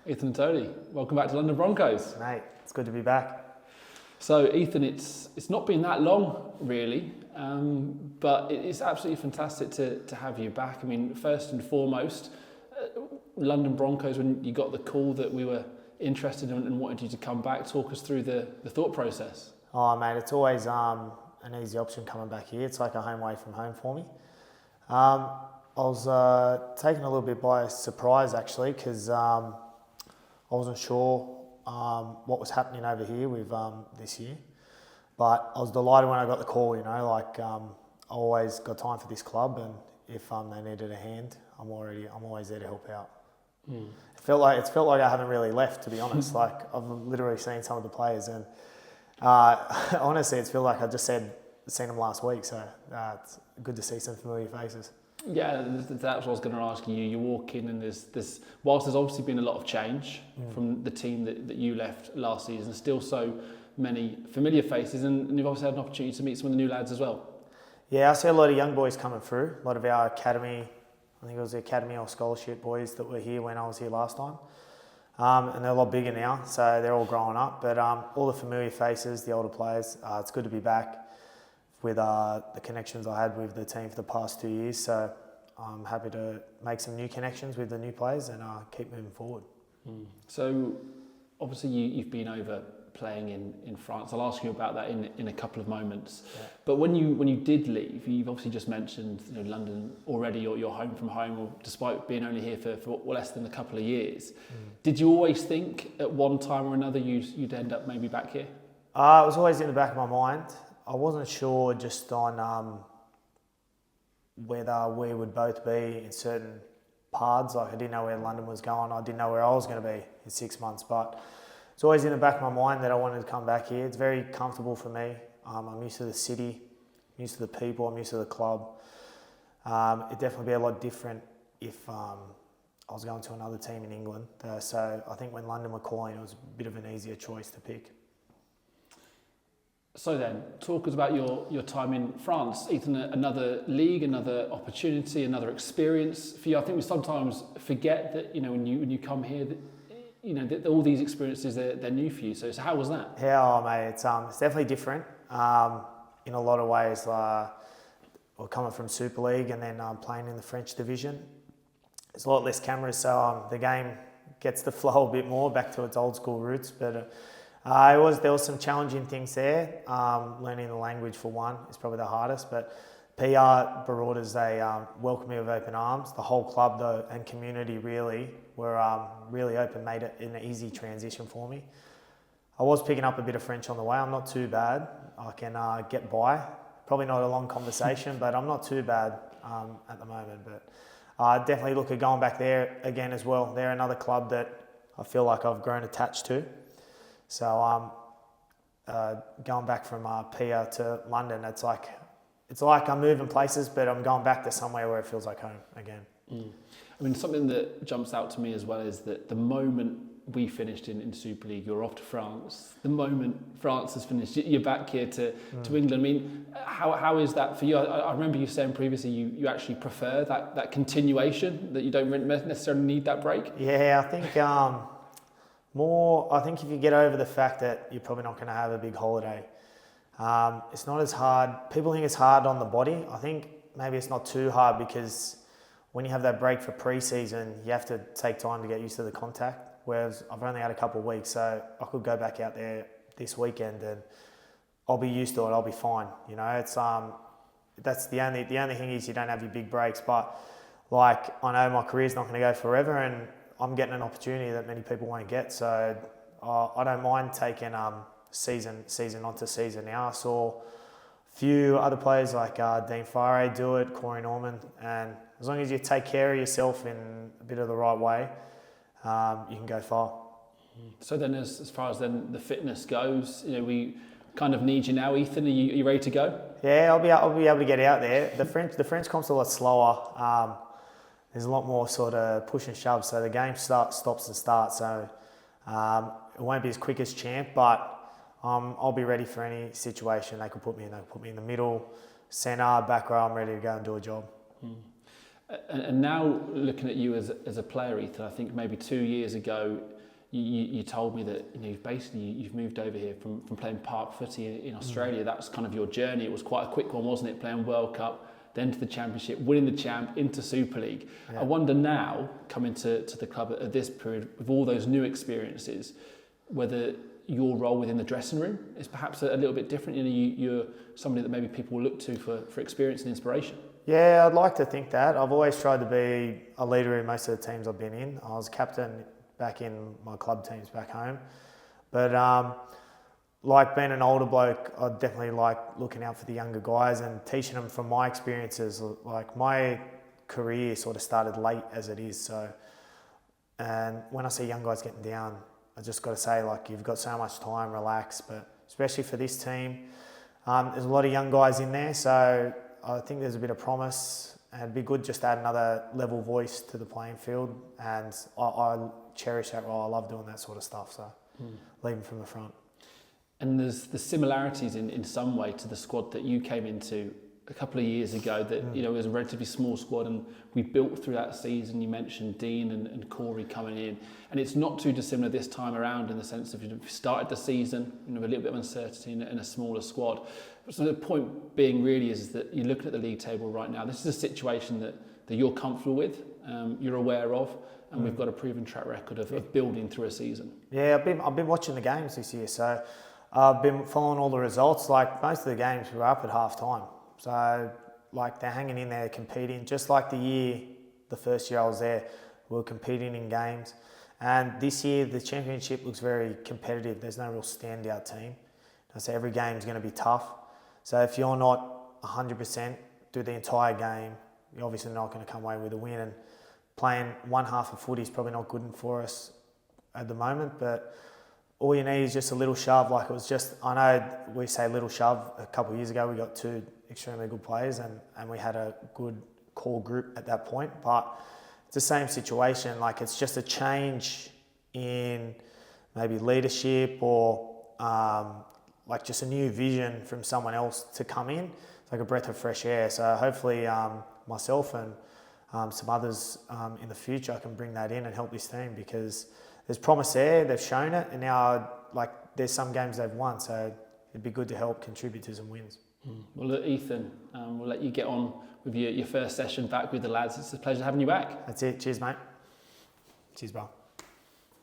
Ethan Natoli, welcome back to London Broncos. Mate, it's good to be back. So Ethan, it's not been that long really, but it's absolutely fantastic to have you back. I mean, first and foremost, London Broncos, when you got the call that we were interested in and wanted you to come back, talk us through the thought process. Oh mate, it's always an easy option coming back here. It's like a home away from home for me. I was taken a little bit by surprise actually, because I wasn't sure what was happening over here with this year, but I was delighted when I got the call. You know, I always got time for this club, and if they needed a hand, I'm always there to help out. Mm. It's felt like I haven't really left, to be honest. Like I've literally seen some of the players, and honestly, it's felt like I just seen them last week. So it's good to see some familiar faces. Yeah, that's what I was going to ask you. You walk in and there's whilst there's obviously been a lot of change from the team that you left last season, still so many familiar faces, and you've obviously had an opportunity to meet some of the new lads as well. Yeah, I see a lot of young boys coming through, a lot of our academy, I think it was the academy or scholarship boys that were here when I was here last time. And they're a lot bigger now, so they're all growing up. But all the familiar faces, the older players, it's good to be back with the connections I had with the team for the past 2 years. So I'm happy to make some new connections with the new players and keep moving forward. Mm. So obviously you've been over playing in France. I'll ask you about that in a couple of moments. Yeah. But when you did leave, you've obviously just mentioned London already, your home from home, or despite being only here for less than a couple of years. Did you always think at one time or another you'd end up maybe back here? It was always in the back of my mind. I wasn't sure just on whether we would both be in certain paths. Like I didn't know where London was going. I didn't know where I was going to be in 6 months. But it's always in the back of my mind that I wanted to come back here. It's very comfortable for me. I'm used to the city, I'm used to the people, I'm used to the club. It'd definitely be a lot different if I was going to another team in England. So I think when London were calling, it was a bit of an easier choice to pick. So then, talk us about your time in France. Ethan, another league, another opportunity, another experience for you. I think we sometimes forget that when you come here, that all these experiences they're new for you. So how was that? Yeah, mate, it's definitely different in a lot of ways. We're coming from Super League and then playing in the French division. There's a lot less cameras, so the game gets to flow a bit more back to its old school roots. But there was some challenging things there. Learning the language for one is probably the hardest, but PR Barodas, they welcomed me with open arms. The whole club though and community really were really open, made it an easy transition for me. I was picking up a bit of French on the way. I'm not too bad. I can get by. Probably not a long conversation, but I'm not too bad at the moment. But I definitely look at going back there again as well. They're another club that I feel like I've grown attached to. So going back from PR to London, it's like I'm moving places, but I'm going back to somewhere where it feels like home again. Mm. I mean, something that jumps out to me as well is that the moment we finished in Super League, you're off to France. The moment France has finished, you're back here to England. I mean, how is that for you? I remember you saying previously you actually prefer that continuation, that you don't necessarily need that break. Yeah, I think I think if you get over the fact that you're probably not going to have a big holiday, it's not as hard. People think it's hard on the body. I think maybe it's not too hard because when you have that break for pre-season, you have to take time to get used to the contact. Whereas I've only had a couple of weeks, so I could go back out there this weekend and I'll be used to it. I'll be fine. It's that's the only thing is you don't have your big breaks. But I know my career's not going to go forever, and I'm getting an opportunity that many people won't get. So I don't mind taking season onto season now. I saw a few other players like Dean Fire do it, Corey Norman, and as long as you take care of yourself in a bit of the right way, you can go far. So then as far as then the fitness goes, we kind of need you now, Ethan. Are you ready to go? Yeah, I'll be able to get out there. The French comp's a lot slower. There's a lot more sort of push and shove, so the game stops and starts. So it won't be as quick as champ, but I'll be ready for any situation they could put me in. They could put me in the middle, centre, back row. I'm ready to go and do a job. And now looking at you as a player, Ethan, I think maybe 2 years ago, you told me that you've moved over here from playing park footy in Australia. That was kind of your journey. It was quite a quick one, wasn't it? Playing World Cup, then to the Championship, winning the Champ, into Super League. Yeah. I wonder now, coming to the club at this period, with all those new experiences, whether your role within the dressing room is perhaps a little bit different. You're somebody that maybe people will look to for experience and inspiration. Yeah, I'd like to think that. I've always tried to be a leader in most of the teams I've been in. I was captain back in my club teams back home. But like being an older bloke, I definitely like looking out for the younger guys and teaching them from my experiences. Like my career sort of started late as it is. And when I see young guys getting down, I just got to say, like, you've got so much time, relax. But especially for this team, there's a lot of young guys in there. So I think there's a bit of promise, and it'd be good just to add another level voice to the playing field. And I cherish that role. I love doing that sort of stuff. So leading from the front. And there's the similarities in some way to the squad that you came into a couple of years ago. That it was a relatively small squad, and we built through that season. You mentioned Dean and Corey coming in, and it's not too dissimilar this time around in the sense of you've started the season with a little bit of uncertainty in a smaller squad. So the point being really is that you're looking at the league table right now. This is a situation that you're comfortable with, you're aware of, and we've got a proven track record of building through a season. Yeah, I've been watching the games this year, so I've been following all the results. Like most of the games, we were up at half time. So like they're hanging in there, competing. Just like the first year I was there, we were competing in games. And this year, the championship looks very competitive. There's no real standout team. So every game's going to be tough. So if you're not 100% through the entire game, you're obviously not going to come away with a win. And playing one half of footy is probably not good for us at the moment, but all you need is just a little shove. Like it was just, I know we say little shove. A couple of years ago, we got 2 extremely good players and we had a good core group at that point, but it's the same situation. Like it's just a change in maybe leadership or like just a new vision from someone else to come in. It's like a breath of fresh air. So hopefully myself and some others in the future, I can bring that in and help this team, because there's promise there, they've shown it, and now like there's some games they've won, so it'd be good to help contribute to some wins. Well, look, Ethan, we'll let you get on with your first session back with the lads. It's a pleasure having you back. That's it. Cheers, mate. Cheers, bro.